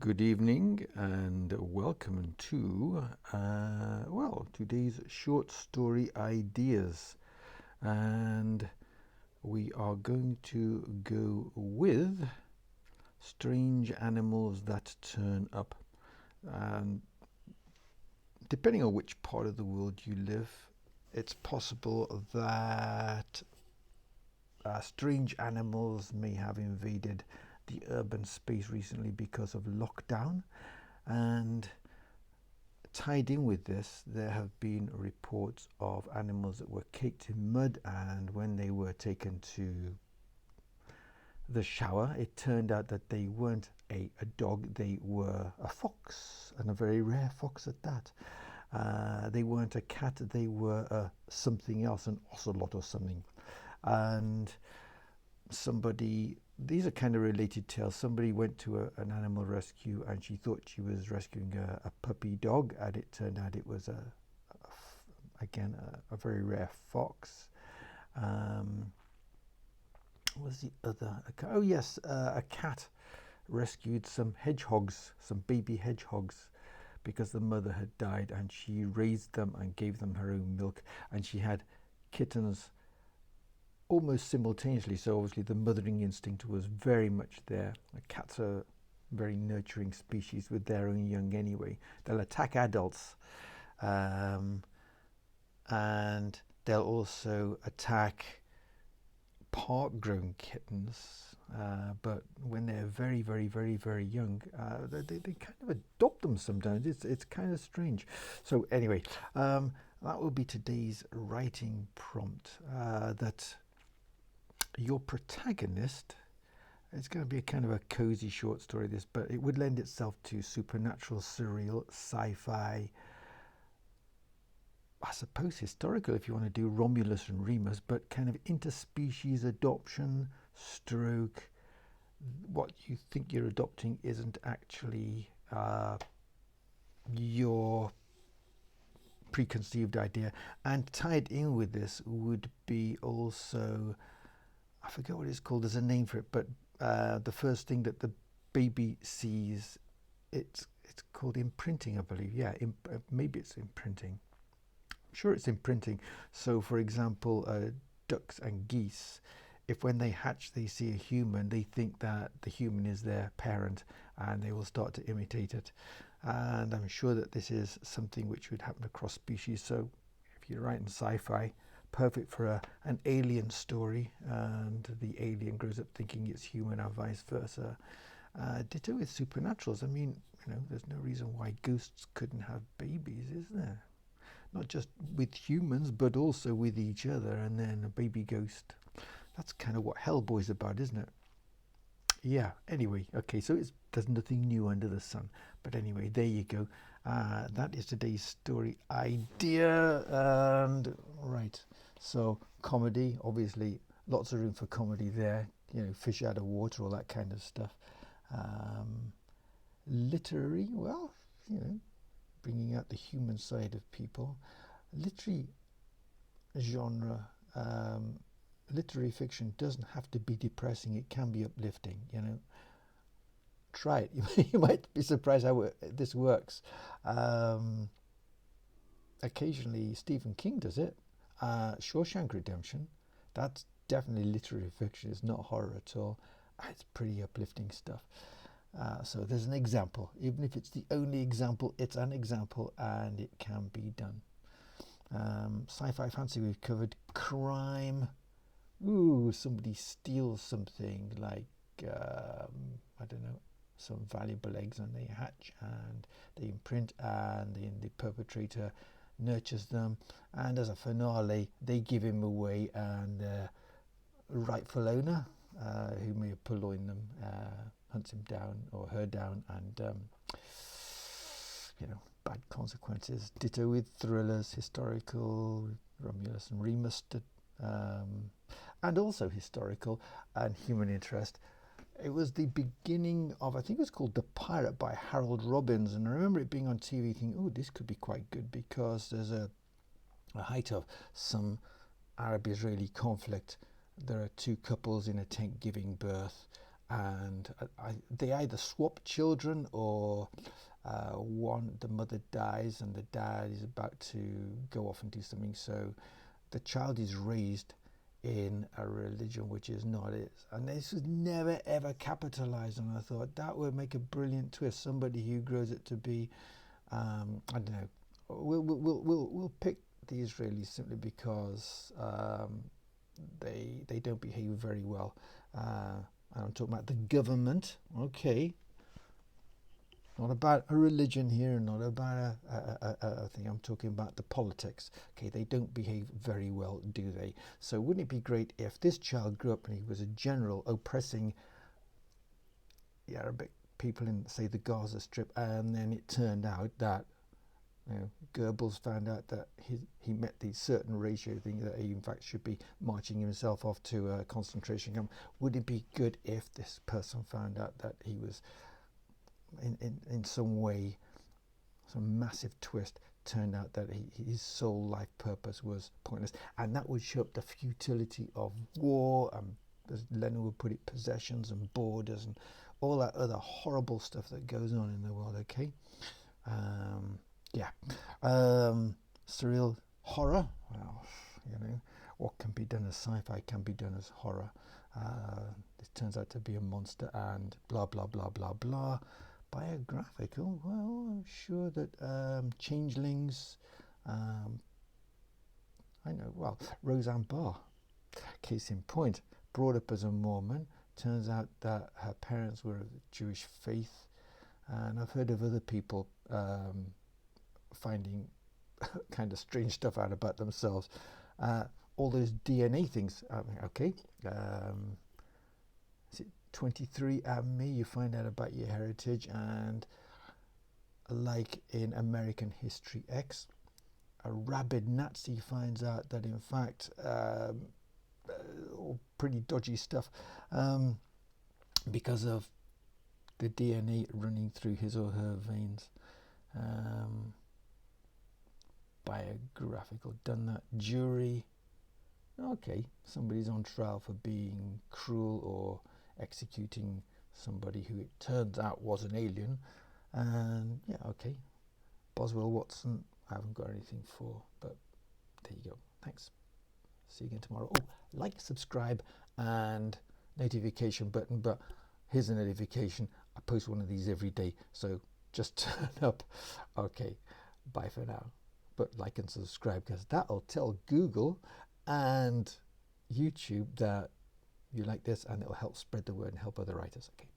Good evening and welcome to, today's short story ideas. And we are going to go with strange animals that turn up. And depending on which part of the world you live, it's possible that strange animals may have invaded the urban space recently because of lockdown. And tied in with this, there have been reports of animals that were caked in mud, and when they were taken to the shower, it turned out that they weren't a dog, they were a fox, and a very rare fox at that. They weren't a cat, they were something else, an ocelot or something. And these are kind of related tales. Somebody went to an animal rescue and she thought she was rescuing a puppy dog, and it turned out it was a very rare fox. What was the other? Oh yes, a cat rescued some hedgehogs, some baby hedgehogs, because the mother had died, and she raised them and gave them her own milk, and she had kittens almost simultaneously. So obviously the mothering instinct was very much there. Cats are a very nurturing species with their own young anyway. They'll attack adults, and they'll also attack part-grown kittens, but when they're very, very, very, very young, they kind of adopt them sometimes. It's kind of strange. So anyway, that will be today's writing prompt. That your protagonist, it's going to be a kind of a cozy short story, this, but it would lend itself to supernatural, surreal, sci-fi, I suppose historical if you want to do Romulus and Remus, but kind of interspecies adoption, stroke, what you think you're adopting isn't actually your preconceived idea. And tied in with this would be also, I forget what it's called, there's a name for it, but the first thing that the baby sees, it's called imprinting, I believe. Yeah, maybe it's imprinting. I'm sure it's imprinting. So for example, ducks and geese, if when they hatch they see a human, they think that the human is their parent, and they will start to imitate it. And I'm sure that this is something which would happen across species. So if you're writing sci-fi, perfect for an alien story, and the alien grows up thinking it's human and vice versa. Ditto with supernaturals. I mean, there's no reason why ghosts couldn't have babies, is there? Not just with humans, but also with each other, and then a baby ghost. That's kind of what Hellboy's about, isn't it? Yeah, anyway, okay, so there's nothing new under the sun. But anyway, there you go. That is today's story idea. And right, so comedy, obviously, lots of room for comedy there. Fish out of water, all that kind of stuff. Literary, well, bringing out the human side of people. Literary genre, literary fiction doesn't have to be depressing. It can be uplifting. Try it. You might be surprised how this works. Occasionally Stephen King does it. Shawshank Redemption, that's definitely literary fiction. It's not horror at all. It's pretty uplifting stuff. So there's an example. Even if it's the only example, it's an example, and it can be done. Sci-fi fantasy we've covered. Crime. Ooh, somebody steals something like, I don't know, some valuable eggs, and they hatch and they imprint, and the perpetrator nurtures them, and as a finale they give him away, and the rightful owner, who may have purloined them, hunts him down or her down, and bad consequences. Ditto with thrillers, historical, Romulus and Remus, and also historical and human interest. It was the beginning of, I think it was called The Pirate by Harold Robbins, and I remember it being on TV thinking, oh, this could be quite good, because there's a height of some Arab-Israeli conflict. There are two couples in a tent giving birth, and they either swap children, or the mother dies and the dad is about to go off and do something, so the child is raised in a religion which is not it. And this was never ever capitalized on. I thought that would make a brilliant twist. Somebody who grows it to be, I don't know. We'll pick the Israelis simply because they don't behave very well. I'm talking about the government. Okay. Not about a religion here, not about a thing. I'm talking about the politics. Okay, they don't behave very well, do they? So wouldn't it be great if this child grew up and he was a general oppressing the Arabic people in, say, the Gaza Strip, and then it turned out that, you know, Goebbels found out that he met the certain ratio thing, that he in fact should be marching himself off to a concentration camp. Would it be good if this person found out that he was in some way, some massive twist, turned out that his sole life purpose was pointless, and that would show up the futility of war, and as Lenin would put it, possessions and borders and all that other horrible stuff that goes on in the world. Okay. Surreal horror. Well, you know, what can be done as sci-fi can be done as horror. This turns out to be a monster and blah blah blah blah blah. Biographical, well, I'm sure that changelings, I know, well, Roseanne Barr, case in point, brought up as a Mormon. Turns out that her parents were of Jewish faith, and I've heard of other people finding kind of strange stuff out about themselves. All those DNA things, okay. Is it 23andMe? You find out about your heritage, and like in American History X, a rabid Nazi finds out that in fact pretty dodgy stuff because of the DNA running through his or her veins. Biographical, done that. Jury, okay, somebody's on trial for being cruel or executing somebody who it turns out was an alien, and yeah, okay. Boswell Watson, I haven't got anything for, but there you go. Thanks. See you again tomorrow. Oh, like, subscribe, and notification button. But here's a notification. I post one of these every day, so just turn up. Okay, bye for now. But like and subscribe, because that'll tell Google and YouTube that you like this, and it'll help spread the word and help other writers. Okay.